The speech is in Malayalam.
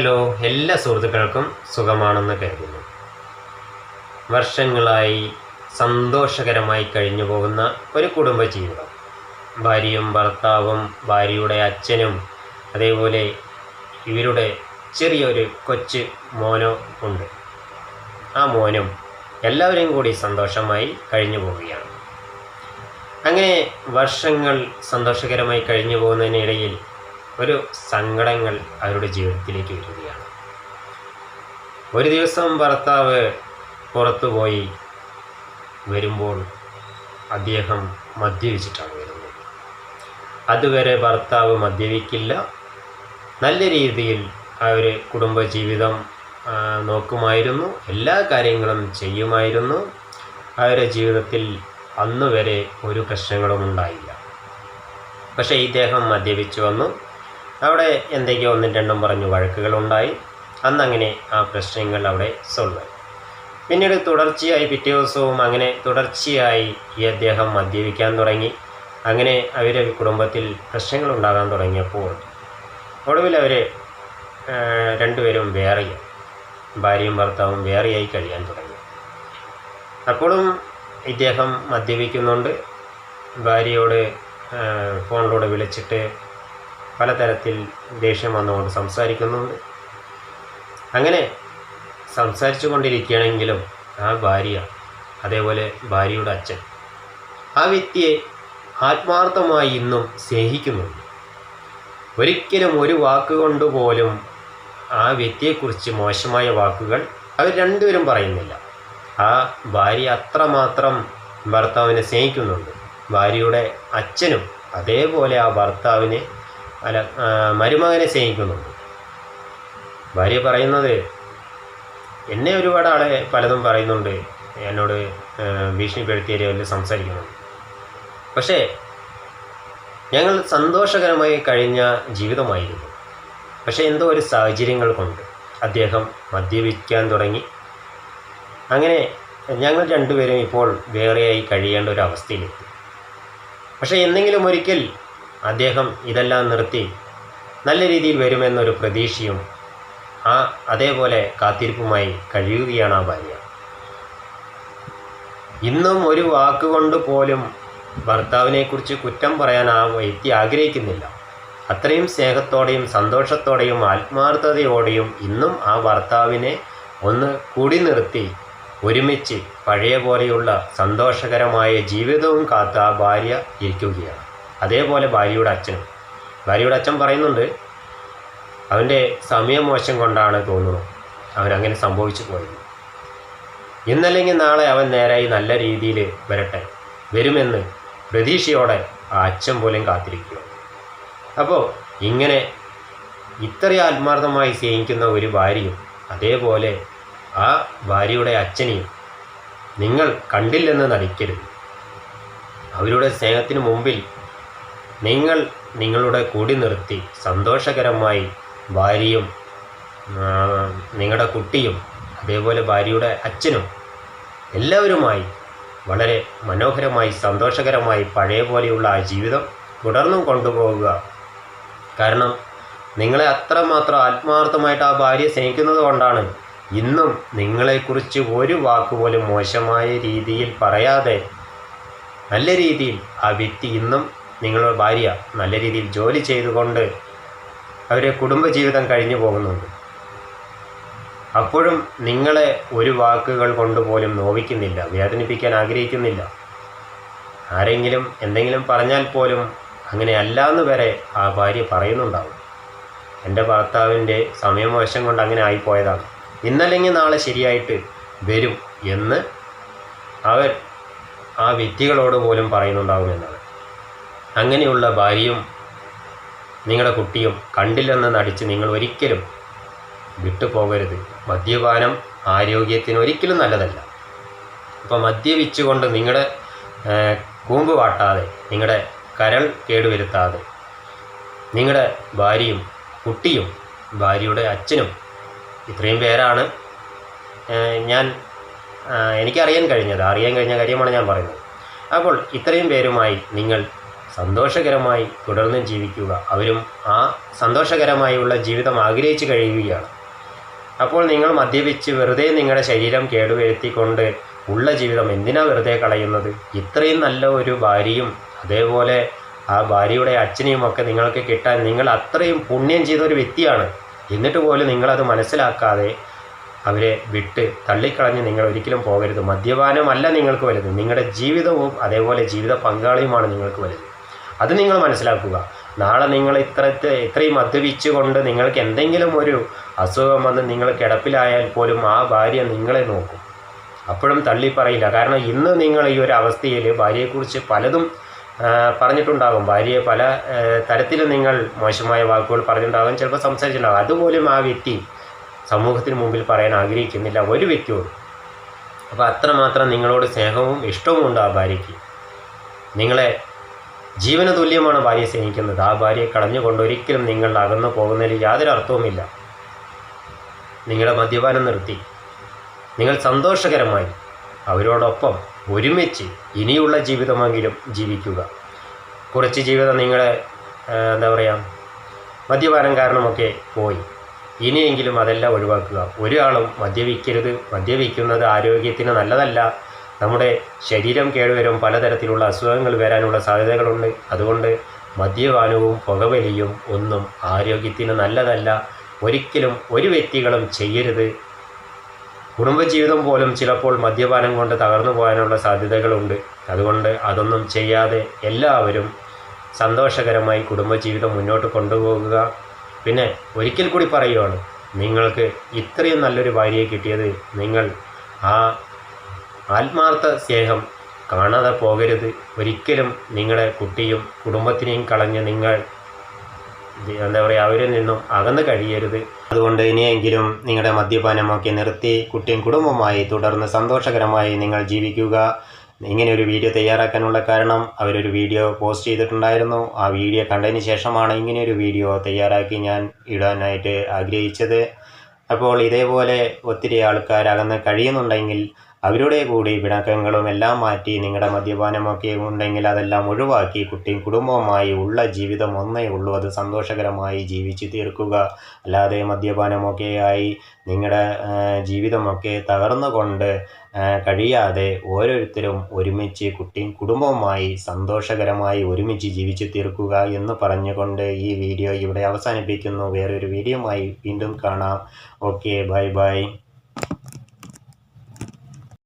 ഹലോ, എല്ലാ സുഹൃത്തുക്കൾക്കും സുഖമാണെന്ന് കരുതുന്നു. വർഷങ്ങളായി സന്തോഷകരമായി കഴിഞ്ഞു പോകുന്ന ഒരു കുടുംബജീവിതം. ഭാര്യയും ഭർത്താവും ഭാര്യയുടെ അച്ഛനും അതേപോലെ ഇവരുടെ ചെറിയൊരു കൊച്ചു മോനോ ഉണ്ട്. ആ മോനും എല്ലാവരെയും കൂടി സന്തോഷമായി കഴിഞ്ഞു പോവുകയാണ്. അങ്ങനെ വർഷങ്ങൾ സന്തോഷകരമായി കഴിഞ്ഞു പോകുന്നതിനിടയിൽ ഒരു സങ്കടങ്ങൾ അവരുടെ ജീവിതത്തിലേക്ക് വരികയാണ്. ഒരു ദിവസം ഭർത്താവ് പുറത്തുപോയി വരുമ്പോൾ അദ്ദേഹം മദ്യപിച്ചിട്ടാണ് വരുന്നത്. അതുവരെ ഭർത്താവ് മദ്യപിക്കില്ല, നല്ല രീതിയിൽ അവർ കുടുംബജീവിതം നോക്കുമായിരുന്നു, എല്ലാ കാര്യങ്ങളും ചെയ്യുമായിരുന്നു. അവരുടെ ജീവിതത്തിൽ അന്നുവരെ ഒരു പ്രശ്നങ്ങളും ഉണ്ടായില്ല. പക്ഷേ ഇദ്ദേഹം മദ്യപിച്ചു വന്നു. അവിടെ എന്തൊക്കെയോ ഒന്നും രണ്ടും പറഞ്ഞു വഴക്കുകളുണ്ടായി. അന്നങ്ങനെ ആ പ്രശ്നങ്ങൾ അവിടെ സോൾവ് ആയി. പിന്നീട് തുടർച്ചയായി പിറ്റേ ദിവസവും അങ്ങനെ തുടർച്ചയായി ഈ അദ്ദേഹം മദ്യപിക്കാൻ തുടങ്ങി. അങ്ങനെ അവരുടെ കുടുംബത്തിൽ പ്രശ്നങ്ങൾ ഉണ്ടാകാൻ തുടങ്ങിയപ്പോൾ ഒടുവിൽ അവർ രണ്ടുപേരും വേറെയായി, ഭാര്യയും ഭർത്താവും വേറെയായി കഴിയാൻ തുടങ്ങി. അപ്പോഴും ഇദ്ദേഹം മദ്യപിക്കുന്നുണ്ട്. ഭാര്യയോട് ഫോണിലൂടെ വിളിച്ചിട്ട് പലതരത്തിൽ ദേഷ്യം വന്നുകൊണ്ട് സംസാരിക്കുന്നുണ്ട്. അങ്ങനെ സംസാരിച്ചു കൊണ്ടിരിക്കുകയാണെങ്കിലും ആ ഭാര്യ, അതേപോലെ ഭാര്യയുടെ അച്ഛൻ ആ വ്യക്തിയെ ആത്മാർത്ഥമായി ഇന്നും സ്നേഹിക്കുന്നുണ്ട്. ഒരിക്കലും ഒരു വാക്കുകൊണ്ട് പോലും ആ വ്യക്തിയെക്കുറിച്ച് മോശമായ വാക്കുകൾ അവർ രണ്ടുപേരും പറയുന്നില്ല. ആ ഭാര്യ അത്രമാത്രം ഭർത്താവിനെ സ്നേഹിക്കുന്നുണ്ട്. ഭാര്യയുടെ അച്ഛനും അതേപോലെ ആ ഭർത്താവിനെ മരുമകനെ സ്നേഹിക്കുന്നുണ്ട്. ഭാര്യ പറയുന്നത്, എന്നെ ഒരുപാട് ആളെ പലതും പറയുന്നുണ്ട്, എന്നോട് ഭീഷണിപ്പെടുത്തിയ സംസാരിക്കുന്നുണ്ട്. പക്ഷേ ഞങ്ങൾ സന്തോഷകരമായി കഴിഞ്ഞ ജീവിതമായിരുന്നു. പക്ഷേ എന്തോ ഒരു സാഹചര്യങ്ങൾ കൊണ്ട് അദ്ദേഹം മദ്യപിക്കാൻ തുടങ്ങി. അങ്ങനെ ഞങ്ങൾ രണ്ടുപേരും ഇപ്പോൾ വേറെയായി കഴിയേണ്ട ഒരു അവസ്ഥയിലെത്തി. പക്ഷേ എന്തെങ്കിലും ഒരിക്കൽ അദ്ദേഹം ഇതെല്ലാം നിർത്തി നല്ല രീതിയിൽ വരുമെന്നൊരു പ്രതീക്ഷയും അതേപോലെ കാത്തിരിപ്പുമായി കഴിയുകയാണ് ആ ഭാര്യ. ഇന്നും ഒരു വാക്കുകൊണ്ട് പോലും ഭർത്താവിനെക്കുറിച്ച് കുറ്റം പറയാൻ ആ വ്യക്തി ആഗ്രഹിക്കുന്നില്ല. അത്രയും സ്നേഹത്തോടെയും സന്തോഷത്തോടെയും ആത്മാർത്ഥതയോടെയും ഇന്നും ആ ഭർത്താവിനെ ഒന്ന് കൂടി നിർത്തി ഒരുമിച്ച് പഴയ പോലെയുള്ള സന്തോഷകരമായ ജീവിതവും കാത്ത് ആ ഭാര്യ ഇരിക്കുകയാണ്. അതേപോലെ ഭാര്യയുടെ അച്ഛൻ പറയുന്നുണ്ട്, അവൻ്റെ സമയമോശം കൊണ്ടാണ് തോന്നുന്നു അവനങ്ങനെ സംഭവിച്ചു പോയത്. ഇന്നല്ലെങ്കിൽ നാളെ അവൻ നേരായി നല്ല രീതിയിൽ വരുമെന്ന് പ്രതീക്ഷയോടെ ആ അച്ഛൻ പോലും കാത്തിരിക്കുക. അപ്പോൾ ഇങ്ങനെ ഇത്രയും ആത്മാർത്ഥമായി സ്നേഹിക്കുന്ന ഒരു ഭാര്യയും അതേപോലെ ആ ഭാര്യയുടെ അച്ഛനെയും നിങ്ങൾ കണ്ടില്ലെന്ന് നടിക്കരുത്. അവരുടെ സ്നേഹത്തിന് മുമ്പിൽ നിങ്ങൾ നിങ്ങളുടെ കൂടി നിർത്തി സന്തോഷകരമായി ഭാര്യയും നിങ്ങളുടെ കുട്ടിയും അതേപോലെ ഭാര്യയുടെ അച്ഛനും എല്ലാവരുമായി വളരെ മനോഹരമായി സന്തോഷകരമായി പഴയ പോലെയുള്ള ആ ജീവിതം തുടർന്നും കൊണ്ടുപോകുക. കാരണം നിങ്ങളെ അത്രമാത്രം ആത്മാർത്ഥമായിട്ട് ആ ഭാര്യ സ്നേഹിക്കുന്നത് കൊണ്ടാണ് ഇന്നും നിങ്ങളെക്കുറിച്ച് ഒരു വാക്കുപോലും മോശമായ രീതിയിൽ പറയാതെ നല്ല രീതിയിൽ ആ വ്യക്തി ഇന്നും നിങ്ങളുടെ ഭാര്യ നല്ല രീതിയിൽ ജോലി ചെയ്തുകൊണ്ട് അവരെ കുടുംബജീവിതം കഴിഞ്ഞു പോകുന്നുണ്ട്. അപ്പോഴും നിങ്ങളെ ഒരു വാക്കുകൾ കൊണ്ടുപോലും നോവിക്കുന്നില്ല, വേദനിപ്പിക്കാൻ ആഗ്രഹിക്കുന്നില്ല. ആരെങ്കിലും എന്തെങ്കിലും പറഞ്ഞാൽ പോലും അങ്ങനെ അല്ലാന്ന് വരെ ആ ഭാര്യ പറയുന്നുണ്ടാവും. എൻ്റെ ഭർത്താവിൻ്റെ സമയമോശം കൊണ്ട് അങ്ങനെ ആയിപ്പോയതാണ്, ഇന്നല്ലെങ്കിൽ നാളെ ശരിയായിട്ട് വരും എന്ന് അവർ ആ വ്യക്തികളോട് പോലും പറയുന്നുണ്ടാവുമെന്നാണ്. അങ്ങനെയുള്ള ഭാര്യയും നിങ്ങളുടെ കുട്ടിയും കണ്ടില്ലെന്ന് നടിച്ച് നിങ്ങൾ ഒരിക്കലും വിട്ടുപോകരുത്. മദ്യപാനം ആരോഗ്യത്തിന് ഒരിക്കലും നല്ലതല്ല. അപ്പോൾ മദ്യപിച്ചുകൊണ്ട് നിങ്ങളുടെ കൂമ്പ് വാട്ടാതെ, നിങ്ങളുടെ കരൾ കേടുവരുത്താതെ നിങ്ങളുടെ ഭാര്യയും കുട്ടിയും ഭാര്യയുടെ അച്ഛനും, ഇത്രയും പേരാണ് എനിക്കറിയാൻ കഴിഞ്ഞ കാര്യമാണ് ഞാൻ പറയുന്നത്. അപ്പോൾ ഇത്രയും പേരുമായി നിങ്ങൾ സന്തോഷകരമായി തുടർന്നും ജീവിക്കുക. അവരും ആ സന്തോഷകരമായുള്ള ജീവിതം ആഗ്രഹിച്ച് കഴിയുകയാണ്. അപ്പോൾ നിങ്ങൾ മദ്യപിച്ച് വെറുതെ നിങ്ങളുടെ ശരീരം കേടുവരുത്തിക്കൊണ്ട് ഉള്ള ജീവിതം എന്തിനാ വെറുതെ കളയുന്നത്? ഇത്രയും നല്ല ഒരു ഭാര്യയും അതേപോലെ ആ ഭാര്യയുടെ അച്ഛനെയുമൊക്കെ നിങ്ങൾക്ക് കിട്ടാൻ നിങ്ങൾ അത്രയും പുണ്യം ചെയ്ത ഒരു വ്യക്തിയാണ്. എന്നിട്ട് പോലും നിങ്ങളത് മനസ്സിലാക്കാതെ അവരെ വിട്ട് തള്ളിക്കളഞ്ഞ് നിങ്ങൾ ഒരിക്കലും പോകരുത്. മദ്യപാനമല്ല നിങ്ങൾക്ക് വലുത്, നിങ്ങളുടെ ജീവിതവും അതേപോലെ ജീവിത പങ്കാളിയുമാണ് നിങ്ങൾക്ക് വലുത്. അത് നിങ്ങൾ മനസ്സിലാക്കുക. നാളെ നിങ്ങൾ ഇത്രയും മദ്യപിച്ചുകൊണ്ട് നിങ്ങൾക്ക് എന്തെങ്കിലും ഒരു അസുഖം വന്ന് നിങ്ങൾ കിടപ്പിലായാൽ പോലും ആ ഭാര്യ നിങ്ങളെ നോക്കും, അപ്പോഴും തള്ളി പറയില്ല. കാരണം ഇന്ന് നിങ്ങൾ ഈ ഒരു അവസ്ഥയിൽ ഭാര്യയെക്കുറിച്ച് പലതും പറഞ്ഞിട്ടുണ്ടാകും. ഭാര്യയെ പല തരത്തിലും നിങ്ങൾ മോശമായ വാക്കുകൾ പറഞ്ഞിട്ടുണ്ടാകും, ചിലപ്പോൾ സംസാരിച്ചിട്ടുണ്ടാകും. അതുപോലും ആ വ്യക്തി സമൂഹത്തിന് മുമ്പിൽ പറയാൻ ആഗ്രഹിക്കുന്നില്ല ഒരു വ്യക്തിയോട്. അപ്പോൾ അത്രമാത്രം നിങ്ങളോട് സ്നേഹവും ഇഷ്ടവും ഉണ്ട് ആ ഭാര്യയ്ക്ക്. നിങ്ങളെ ജീവന തുല്യമാണ് ഭാര്യയെ സ്നേഹിക്കുന്നത്. ആ ഭാര്യയെ കളഞ്ഞുകൊണ്ട് ഒരിക്കലും നിങ്ങൾ അകന്നു പോകുന്നതിൽ യാതൊരു അർത്ഥവുമില്ല. നിങ്ങളുടെ മദ്യപാനം നിർത്തി നിങ്ങൾ സന്തോഷകരമായി അവരോടൊപ്പം ഒരുമിച്ച് ഇനിയുള്ള ജീവിതമെങ്കിലും ജീവിക്കുക. കുറച്ച് ജീവിതം നിങ്ങളെ മദ്യപാനം കാരണമൊക്കെ പോയി, ഇനിയെങ്കിലും അതെല്ലാം ഒഴിവാക്കുക. ഒരാളും മദ്യപിക്കരുത്. മദ്യപിക്കുന്നത് ആരോഗ്യത്തിന് നല്ലതല്ല. നമ്മുടെ ശരീരം കേടുവരും, പലതരത്തിലുള്ള അസുഖങ്ങൾ വരാനുള്ള സാധ്യതകളുണ്ട്. അതുകൊണ്ട് മദ്യപാനവും പുകവലിയും ഒന്നും ആരോഗ്യത്തിന് നല്ലതല്ല. ഒരിക്കലും ഒരു വ്യക്തികളും ചെയ്യരുത്. കുടുംബജീവിതം പോലും ചിലപ്പോൾ മദ്യപാനം കൊണ്ട് തകർന്നു പോകാനുള്ള സാധ്യതകളുണ്ട്. അതുകൊണ്ട് അതൊന്നും ചെയ്യാതെ എല്ലാവരും സന്തോഷകരമായി കുടുംബജീവിതം മുന്നോട്ട് കൊണ്ടുപോകുക. പിന്നെ ഒരിക്കൽ കൂടി പറയുകയാണ്, നിങ്ങൾക്ക് ഇത്രയും നല്ലൊരു ഭാര്യയെ കിട്ടിയത് നിങ്ങൾ ആ ആത്മാർത്ഥ സ്നേഹം കാണാതെ പോകരുത്. ഒരിക്കലും നിങ്ങളുടെ കുട്ടിയും കുടുംബത്തിനെയും കളഞ്ഞ് നിങ്ങൾ അവരിൽ നിന്നും അകന്ന് കഴിയരുത്. അതുകൊണ്ട് ഇനിയെങ്കിലും നിങ്ങളുടെ മദ്യപാനമൊക്കെ നിർത്തി കുട്ടിയും കുടുംബമായി തുടർന്ന് സന്തോഷകരമായി നിങ്ങൾ ജീവിക്കുക. ഇങ്ങനെ ഒരു വീഡിയോ തയ്യാറാക്കാനുള്ള കാരണം അവരൊരു വീഡിയോ പോസ്റ്റ് ചെയ്തിട്ടുണ്ടായിരുന്നു. ആ വീഡിയോ കണ്ടതിന് ശേഷമാണ് ഇങ്ങനെയൊരു വീഡിയോ തയ്യാറാക്കി ഞാൻ ഇടാനായിട്ട് ആഗ്രഹിച്ചത്. അപ്പോൾ ഇതേപോലെ ഒത്തിരി ആൾക്കാർ അകന്ന് കഴിയുന്നുണ്ടെങ്കിൽ അവരുടെ കൂടി പിണക്കങ്ങളും എല്ലാം മാറ്റി നിങ്ങളുടെ മദ്യപാനമൊക്കെ ഉണ്ടെങ്കിൽ അതെല്ലാം ഒഴിവാക്കി കുട്ടിയും കുടുംബവുമായി ഉള്ള ജീവിതം ഒന്നേ ഉള്ളൂ, അത് സന്തോഷകരമായി ജീവിച്ചു തീർക്കുക. അല്ലാതെ മദ്യപാനമൊക്കെയായി നിങ്ങളുടെ ജീവിതമൊക്കെ തകർന്നുകൊണ്ട് കഴിയാതെ ഓരോരുത്തരും ഒരുമിച്ച് കുട്ടിയും കുടുംബവുമായി സന്തോഷകരമായി ഒരുമിച്ച് ജീവിച്ചു തീർക്കുക എന്ന് പറഞ്ഞുകൊണ്ട് ഈ വീഡിയോ ഇവിടെ അവസാനിപ്പിക്കുന്നു. വേറൊരു വീഡിയോയുമായി വീണ്ടും കാണാം. Okay, bye bye.